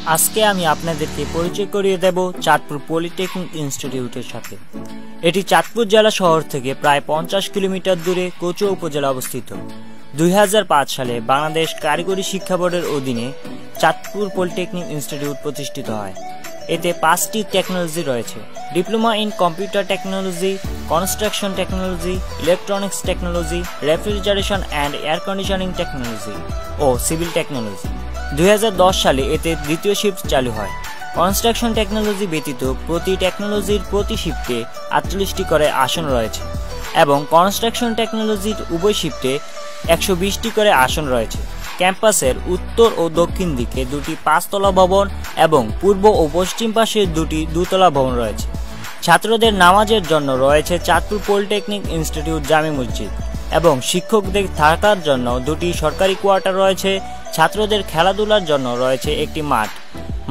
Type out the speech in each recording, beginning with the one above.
আজকে আমি আপনাদেরকে পরিচয় করিয়ে দেব চাঁদপুর পলিটেকনিক ইনস্টিটিউটের সাথে। এটি চাঁদপুর জেলা শহর থেকে প্রায় 50 কিলোমিটার দূরে কচুয়া উপজেলা অবস্থিত। 2005 সালে বাংলাদেশ কারিগরি শিক্ষা বোর্ডের অধীনে চাঁদপুর পলিটেকনিক ইনস্টিটিউট প্রতিষ্ঠিত হয়। এতে 5টি টেকনোলজি রয়েছে: diploma in computer technology, construction technology, electronics technology, refrigeration and air conditioning technology ও সিভিল টেকনোলজি। 2010 সালে এতে দ্বিতীয় শিফট চালু হয়। কনস্ট্রাকশন টেকনোলজি ব্যতীত প্রতি টেকনোলজির প্রতি শিফটে 48টি করে আসন রয়েছে এবং কনস্ট্রাকশন টেকনোলজির উভয় শিফটে 120টি করে আসন রয়েছে। ক্যাম্পাসের উত্তর ও দক্ষিণ দিকে 2টি 5তলা ভবন এবং পূর্ব ও পশ্চিম পাশে 2টি 2তলা ভবন রয়েছে। ছাত্রদের নামাজের জন্য রয়েছে চাঁদপুর পলিটেকনিক ইনস্টিটিউট জামে মসজিদ এবং শিক্ষকদের থাকার জন্য 2টি সরকারি কোয়ার্টার রয়েছে। ছাত্রদের খেলাধুলার জন্য রয়েছে একটি মাঠ।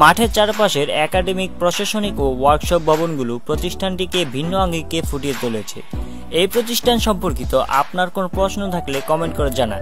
মাঠের চারপাশের একাডেমিক, প্রশাসনিক ও ওয়ার্কশপ ভবনগুলো প্রতিষ্ঠানটিকে ভিন্ন আঙ্গিকে ফুটিয়ে তুলেছে। এই প্রতিষ্ঠান সম্পর্কিত আপনার কোনো প্রশ্ন থাকলে কমেন্ট করে জানান।